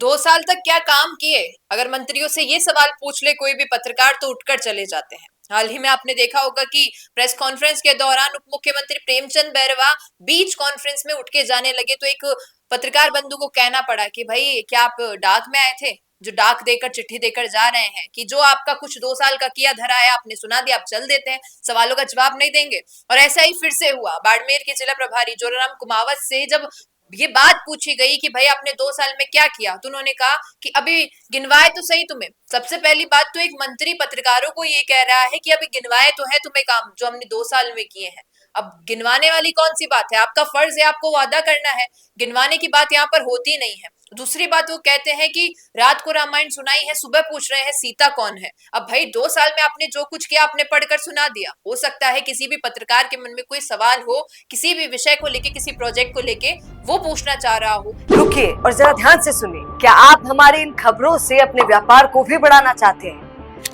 2 साल तक क्या काम किए? अगर मंत्रियों से ये सवाल पूछ ले कोई भी पत्रकार तो उठकर चले जाते हैं। हाल ही में आपने देखा होगा कि प्रेस कॉन्फ्रेंस के दौरान उप मुख्यमंत्री प्रेमचंद बैरवा बीच कॉन्फ्रेंस में उठ के जाने लगे तो एक पत्रकार बंधु को कहना पड़ा कि भाई क्या आप डाक में आए थे, जो डाक देकर चिट्ठी देकर जा रहे हैं कि जो आपका कुछ 2 साल का किया धरा है आपने सुना दिया, आप चल देते हैं, सवालों का जवाब नहीं देंगे। और ऐसा ही फिर से हुआ बाड़मेर के जिला प्रभारी जोराराम कुमावत से जब ये बात पूछी गई कि भाई आपने 2 साल में क्या किया, तो उन्होंने कहा कि अभी गिनवाए तो सही तुम्हें। सबसे पहली बात तो एक मंत्री पत्रकारों को ये कह रहा है कि अभी गिनवाए तो है तुम्हें काम जो हमने 2 साल में किए हैं। अब गिनवाने वाली कौन सी बात है? आपका फर्ज है, आपको वादा करना है, गिनवाने की बात यहाँ पर होती नहीं है। दूसरी बात वो कहते हैं कि रात को रामायण सुनाई है, सुबह पूछ रहे हैं सीता कौन है। अब भाई 2 साल में आपने जो कुछ किया आपने पढ़कर सुना दिया। हो सकता है किसी भी पत्रकार के मन में कोई सवाल हो, किसी भी विषय को लेके, किसी प्रोजेक्ट को लेके वो पूछना चाह रहा हो। रुकिए और जरा ध्यान से सुनिए। क्या आप हमारी इन खबरों से अपने व्यापार को भी बढ़ाना चाहते हैं?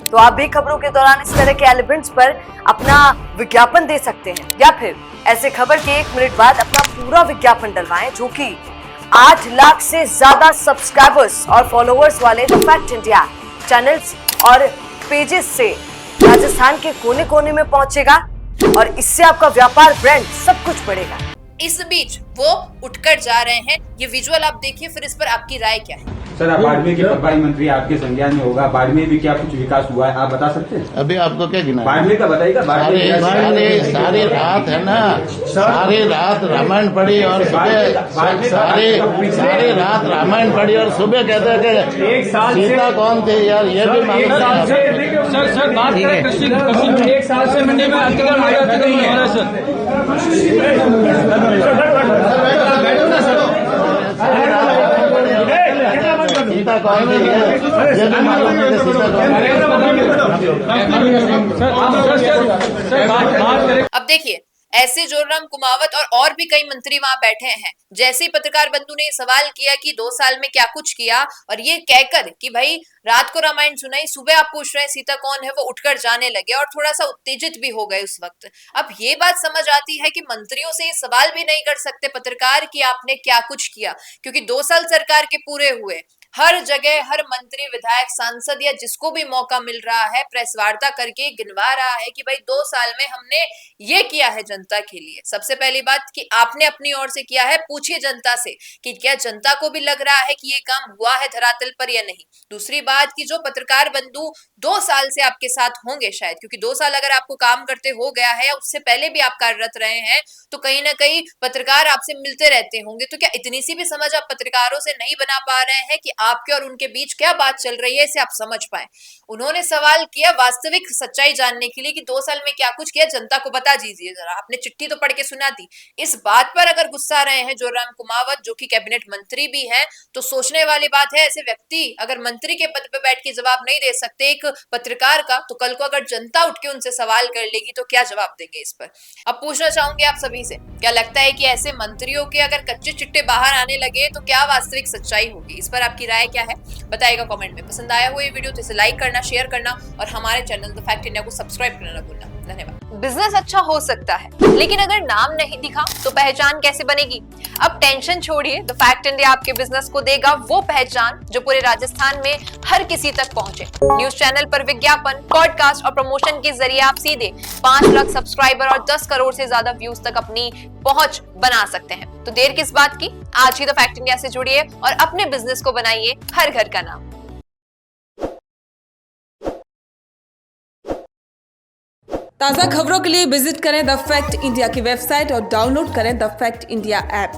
तो आप भी खबरों के दौरान इस तरह के एलिमेंट्स पर अपना विज्ञापन दे सकते हैं, या फिर ऐसे खबर के 1 मिनट बाद अपना पूरा विज्ञापन डलवाएं, जो कि 8 लाख से ज्यादा सब्सक्राइबर्स और फॉलोअर्स वाले द फैक्ट इंडिया चैनल्स और पेजेस से राजस्थान के कोने कोने में पहुंचेगा और इससे आपका व्यापार, ब्रांड सब कुछ बढ़ेगा। इस बीच वो उठकर जा रहे हैं, ये विजुअल आप देखिए, फिर इस पर आपकी राय क्या है? सर, आप बाड़मेर के प्रभारी मंत्री आपके संज्ञान में होगा, बाड़मेर में क्या कुछ विकास हुआ है आप बता सकते हैं? अभी आपको क्या गिना? बाड़मेर का बताइएगा। सारी रात है ना, सारी रात रामायण पढ़ी और सुबह सारी रात रामायण पढ़ी और सुबह कहते हैं कि 1 साल सीता कौन थे यार, ये भी मालूम सर बात करें कृषि 1 साल से मंडी में अतिक्रमण हो रहा है सर। सीता कौन थी ये भी मालूम नहीं था। सीता अब देखिए, ऐसे जोराराम कुमावत और भी कई मंत्री वहां बैठे हैं। जैसे ही पत्रकार बंधु ने सवाल किया कि 2 साल में क्या कुछ किया, और ये कहकर कि भाई रात को रामायण सुनाई, सुबह आप पूछ रहे हैं सीता कौन है, वो उठकर जाने लगे और थोड़ा सा उत्तेजित भी हो गए उस वक्त। अब ये बात समझ आती है कि मंत्रियों से ये सवाल भी नहीं कर सकते पत्रकार कि आपने क्या कुछ किया, क्योंकि 2 साल सरकार के पूरे हुए। हर जगह हर मंत्री, विधायक, सांसद या जिसको भी मौका मिल रहा है प्रेस वार्ता करके गिनवा रहा है कि भाई 2 साल में हमने ये किया है जनता के लिए। सबसे पहली बात कि आपने अपनी ओर से किया है, पूछिए जनता से कि क्या जनता को भी लग रहा है कि ये काम हुआ है धरातल पर या नहीं। दूसरी बात कि जो पत्रकार बंधु 2 साल से आपके साथ होंगे, शायद क्योंकि 2 साल अगर आपको काम करते हो गया है या उससे पहले भी आप कार्यरत रहे हैं, तो कहीं ना कहीं पत्रकार आपसे मिलते रहते होंगे। तो क्या इतनी सी भी समझ आप पत्रकारों से नहीं बना पा रहे हैं कि आपके और उनके बीच क्या बात चल रही है, इसे आप समझ पाए? उन्होंने सवाल किया वास्तविक सच्चाई जानने के लिए कि 2 साल में क्या कुछ किया, जनता को बता दीजिए जरा। आपने चिट्ठी तो पढ़ के सुना दी। इस बात पर अगर गुस्सा रहे हैं जोराराम कुमावत, जो कि कैबिनेट मंत्री भी हैं, तो सोचने वाली बात है। ऐसे व्यक्ति अगर मंत्री के पद पर बैठ के जवाब नहीं दे सकते एक पत्रकार का, तो कल को अगर जनता उठ के उनसे सवाल कर लेगी तो क्या जवाब देंगे इस पर? अब पूछना चाहूंगी आप सभी से, क्या लगता है कि ऐसे मंत्रियों के अगर कच्चे चिट्टे बाहर आने लगे तो क्या वास्तविक सच्चाई होगी? इस पर आपकी राय क्या है बताइएगा कमेंट में। पसंद आया हो ये वीडियो तो इसे लाइक करना, शेयर करना और हमारे चैनल द फैक्ट इंडिया को सब्सक्राइब करना ना भूलना। धन्यवाद। बिजनेस अच्छा हो सकता है, लेकिन अगर नाम नहीं दिखा तो पहचान कैसे बनेगी? अब टेंशन छोड़िए, द फैक्ट इंडिया आपके बिजनेस को देगा वो पहचान जो पूरे राजस्थान में हर किसी तक पहुंचे। न्यूज चैनल पर विज्ञापन, पॉडकास्ट और प्रमोशन के जरिए आप सीधे 5 लाख सब्सक्राइबर और 10 करोड़ से ज्यादा व्यूज तक अपनी पहुंच बना सकते हैं। तो देर किस बात की, आज ही द फैक्ट इंडिया से जुड़िए और अपने बिजनेस को बनाइए हर घर का नाम। ताज़ा खबरों के लिए विजिट करें द फैक्ट इंडिया की वेबसाइट और डाउनलोड करें द फैक्ट इंडिया ऐप।